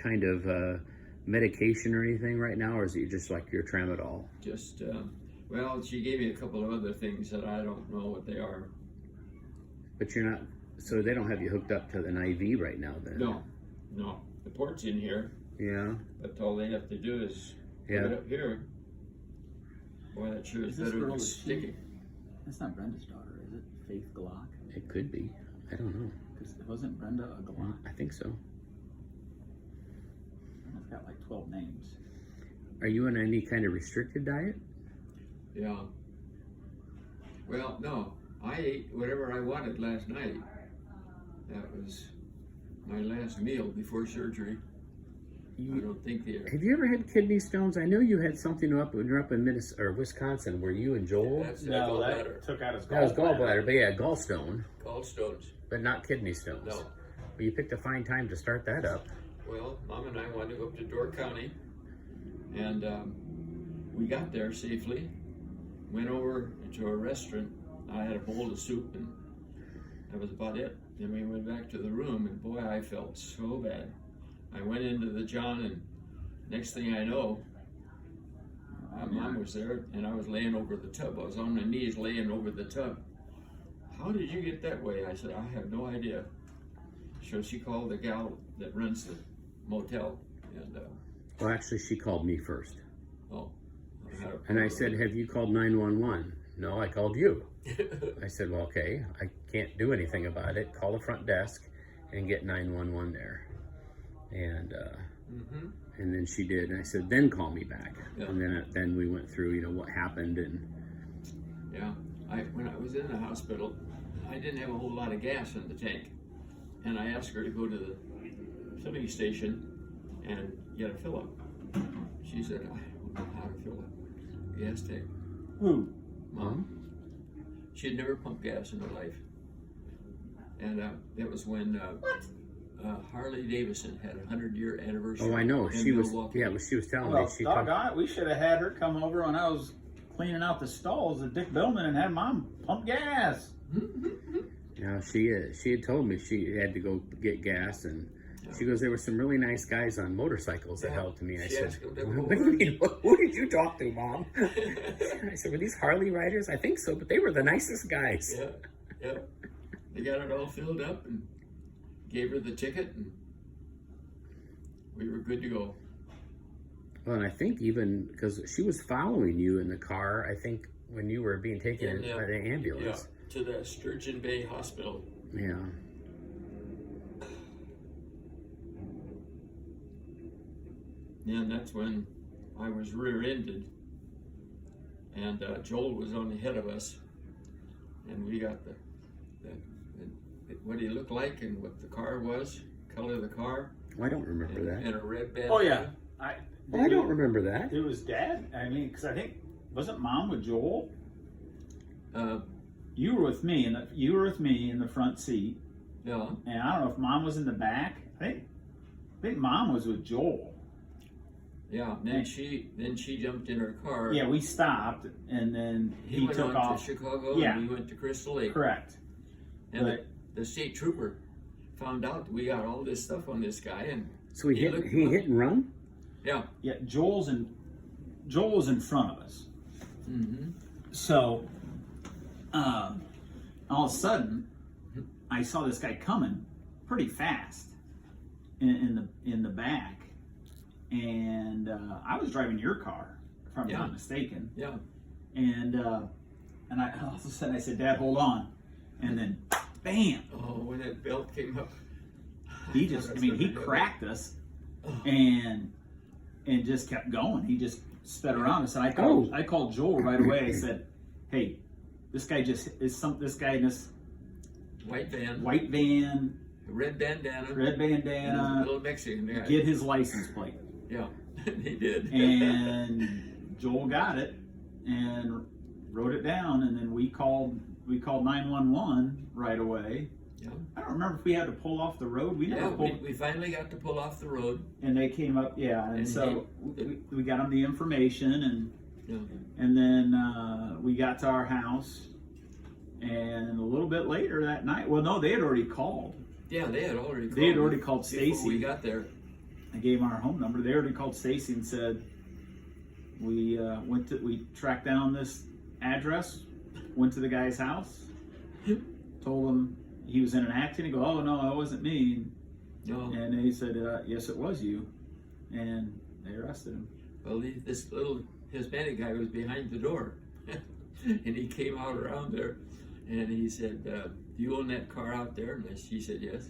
kind of medication or anything right now, or is it just like your tramadol? Just, well, she gave me a couple of other things that I don't know what they are. But you're not, so they don't have you hooked up to an IV right now then? No. The port's in here, Yeah. but all they have to do is put it up here. Boy, that sure is better than sticky. That's not Brenda's daughter, is it? Faith Glock? It could be. I don't know. Because wasn't Brenda a Glock? I think so. It's got like 12 names. Are you on any kind of restricted diet? Yeah. Well, no. I ate whatever I wanted last night. That was my last meal before surgery. I don't think Have you ever had kidney stones? I know you had something up when you were up in Minnesota or Wisconsin. Were you and Joel? That's No, gallbladder. that took out his gallbladder. That was gallbladder, but yeah, gallstone, Gallstones. but not kidney stones. No. Well, you picked a fine time to start that up. Well, Mom and I wanted to go up to Door County, and we got there safely. Went over to a restaurant. I had a bowl of soup, and that was about it. Then we went back to the room, and boy, I felt so bad. I went into the John, and next thing I know, Mom was there, and I was laying over the tub. I was on my knees laying over the tub. How did you get that way? I said, I have no idea. So she called the gal that runs the motel, and Well, actually, she called me first. oh, And I said, have you called 911? No, I called you. I said, well, okay, I can't do anything about it. Call the front desk and get 911 there. And and then she did. And I said, then call me back. Yeah. And then we went through, you know, what happened. And yeah, when I was in the hospital, I didn't have a whole lot of gas in the tank, and I asked her to go to the filling station and get a fill up. She said, I don't know how to fill up a gas tank. Who? Mom. She had never pumped gas in her life. And that was when Harley Davidson had a 100-year anniversary. oh, I know. in She was, Milwaukee. yeah, she was telling Well, me. She doggone it, we should have had her come over when I was cleaning out the stalls at Dick Billman and had Mom pump gas. Yeah, she had told me she had to go get gas, and she goes, there were some really nice guys on motorcycles that helped me. I She said, asked them to go what do you mean? Who did you talk to, Mom? I said, were these Harley riders? I think so, but they were the nicest guys. Yeah. They got it all filled up and gave her the ticket, and we were good to go. Well, and I think even because she was following you in the car, I think when you were being taken by the ambulance. Yeah, to the Sturgeon Bay Hospital. Yeah. And that's when I was rear-ended, and Joel was on the head of us, and we got what he looked like and what the car was, color of the car, I don't remember that. and a red band. Oh, yeah. I don't remember that. It was Dad. I mean, because I think, wasn't Mom with Joel? You were with me, in the front seat, Yeah. and I don't know if Mom was in the back. I think Mom was with Joel. Yeah. Then she jumped in her car. Yeah, we stopped, and then He he went took on off. to Chicago, Yeah. and we went to Crystal Lake. Correct. And the state trooper found out that we got all this stuff on this guy, and So he hit and run? yeah. Yeah, Joel's in front of us. Mm-hmm. So, all of a sudden, I saw this guy coming pretty fast in the back, and I was driving your car, if I'm not mistaken. Yeah. And I all of a sudden I said, "Dad, hold on," and then, bam! Oh, when that belt came up, He he cracked us, and just kept going. He just sped around us, and I called Joel right away. I said, "Hey, this guy in this white van, red bandana, little Mexican guy. get his license plate." Yeah, he did. And Joel got it and wrote it down, and then we called 911 right away. Yeah. I don't remember if we had to pull off the road. We never pulled. We finally got to pull off the road. And they came up, and so we got them the information, and then we got to our house, and a little bit later that night, well, no, they had already called. Yeah, they had already called. They had already called before Stacy. we got there. I gave him our home number. They already called Stacy and said, we tracked down this address, went to the guy's house, told him he was in an accident. He go, oh no, it wasn't me. No. And he said, yes, it was you. And they arrested him. Well, this little Hispanic guy was behind the door, and he came out around there, and he said, "Do you own that car out there?" And she said, "Yes."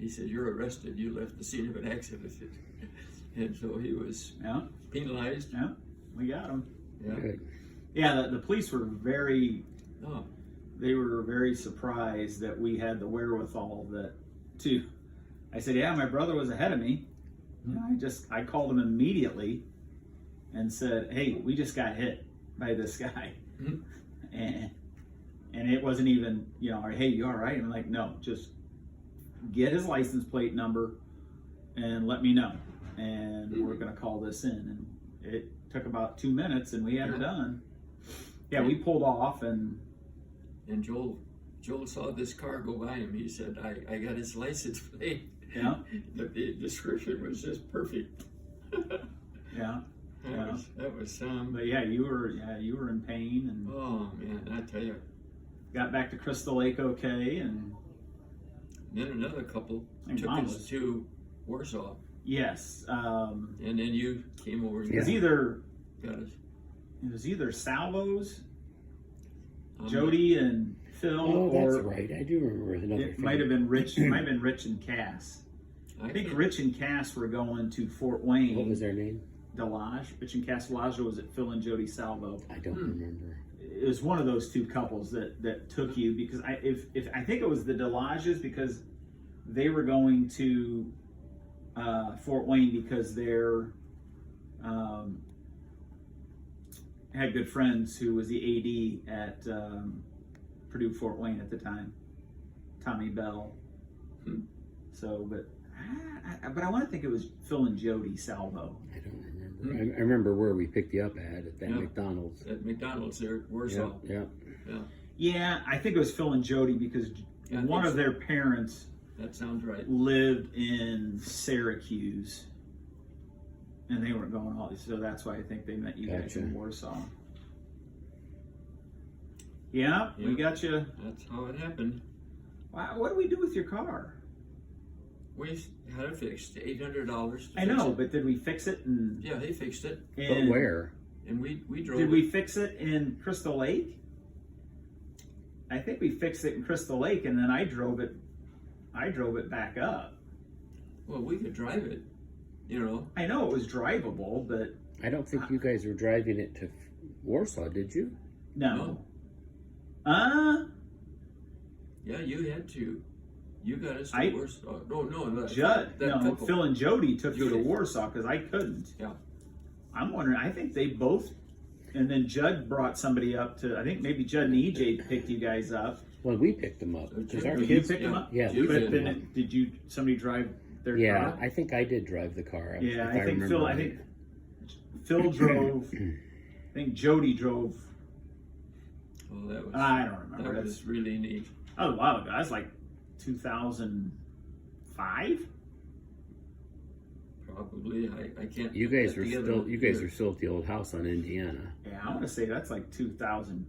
He said, "You're arrested. You left the scene of an accident." And so he was penalized. Yeah, we got him. Yeah. Good. Yeah, the police were very. Oh, They were very surprised that we had the wherewithal to. I said, "Yeah, my brother was ahead of me." I called him immediately and said, "Hey, we just got hit by this guy," and it wasn't even, "Hey, you all right?" I'm like, "No, just get his license plate number and let me know, and we're gonna call this in." And it took about 2 minutes, and we had it done. Yeah, we pulled off, and Joel saw this car go by him. He said, "I got his license plate." yeah, The description was just perfect. yeah. That was But yeah, you were in pain, and oh man, I tell you. got back to Crystal Lake okay, and Then another couple And took Mom us was- to Warsaw, yes, and then you came over and it was either Salvo's, Jody and Phil, Oh, that's or right. I do remember another. it might have been Rich. Might have been Rich and Cass. I think Rich and Cass were going to Fort Wayne. What was their name? Delage. Rich and Cass Delage was at Phil and Jody Salvo. I don't remember. It was one of those two couples that took you, because I think it was the Delages, because they were going to Fort Wayne because they're had good friends who was the AD at Purdue Fort Wayne at the time, Tommy Bell. So, but I want to think it was Phil and Jody Salvo. I don't remember. I remember where we picked you up at that McDonald's. At McDonald's there at Warsaw. Yeah. Yeah, I think it was Phil and Jody, because Yeah, I one think of so. their parents That sounds right. lived in Syracuse, and they weren't going all. So that's why I think they met you guys Gotcha. in Warsaw. Yeah, we got you. That's how it happened. Wow, what do we do with your car? We had it fixed, $800. I know, but did we fix it? And Yeah, they fixed it, But where? and we drove. Did we fix it in Crystal Lake? I think we fixed it in Crystal Lake, and then I drove it back up. Well, we could drive it, I know it was drivable, but I don't think you guys were driving it to Warsaw, did you? no. Yeah, you had to. You got us to I- Warsaw. No. Judd, that no, couple. Phil and Jody took you to Jody. Warsaw because I couldn't. Yeah. I'm wondering, I think they both, and then Judd brought somebody up to, I think maybe Judd and EJ picked you guys up. Well, we picked them up because our Did you kids. pick them up? Yeah, You we But picked them then up. did somebody drive their Yeah, car? I think I did drive the car. Yeah, if I think remember Phil, I right. think Phil drove, I think Jody drove, Oh, that was. I don't remember. That was really neat. That was a while ago. That was like 2005? Probably. I can't. You put guys that were together still. in You guys years. are still at the old house on Indiana Yeah, I want to say that's like 2000.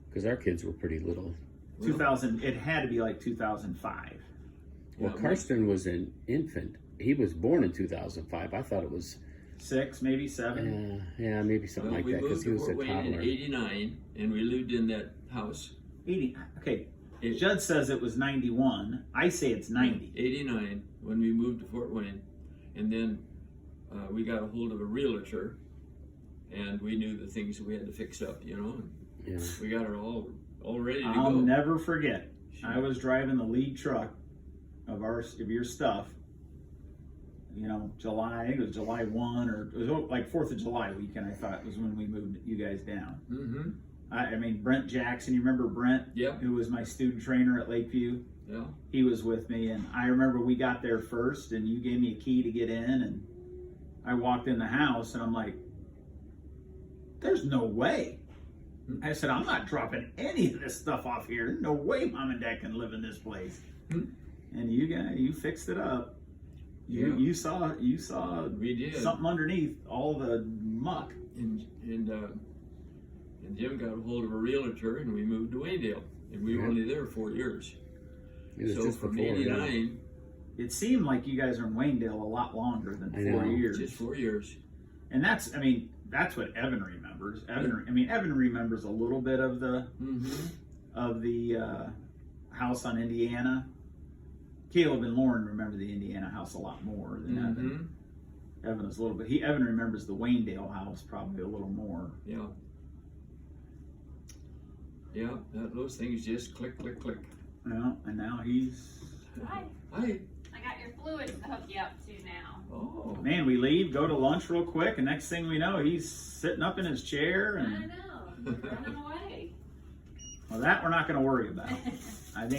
because our kids were pretty little. 2000, it had to be like 2005. Well, Yeah, Karsten was an infant. He was born in 2005. I thought it was. 6, maybe 7. Yeah, maybe something Well, like we that because moved he to was a Fort Wayne in toddler. '89, and we lived in that house. 80. Okay, It- Judd says it was 91. I say it's 90. 89 when we moved to Fort Wayne, and then we got a hold of a realtor, and we knew the things that we had to fix up, and Yeah. we got her all ready to I'll go. never forget. I was driving the lead truck of your stuff. July, I think it was July 1, or it was like 4th of July weekend, I thought was when we moved you guys down. Mm-hmm. I mean, Brent Jackson, you remember Brent? Yep. Who was my student trainer at Lakeview? Yeah. He was with me, and I remember we got there first, and you gave me a key to get in, and I walked in the house, and I'm like, there's no way. I said, I'm not dropping any of this stuff off here. There's no way Mom and Dad can live in this place. And you fixed it up. You saw We did. something underneath all the muck. And Jim got a hold of a realtor, and we moved to Waynedale, and we were Yeah. only there 4 years. It was So just from before. Yeah. '89, It seemed like you guys are in Waynedale a lot longer than I 4 know. years. just 4 years. And that's what Evan remembers. Evan remembers a little bit of the Mm-hmm. House on Indiana. Caleb and Lauren remember the Indiana house a lot more than Evan. Mm-hmm. Evan is a little bit. Evan remembers the Waynedale house probably a little more. Yeah. Yeah, those things just click, click, click. And now he's. Hi. Hi. I got your fluids to hook you up to now. Oh. Man, we leave, go to lunch real quick, and next thing we know, he's sitting up in his chair, I and know. Running away. well, that we're not going to worry about. I think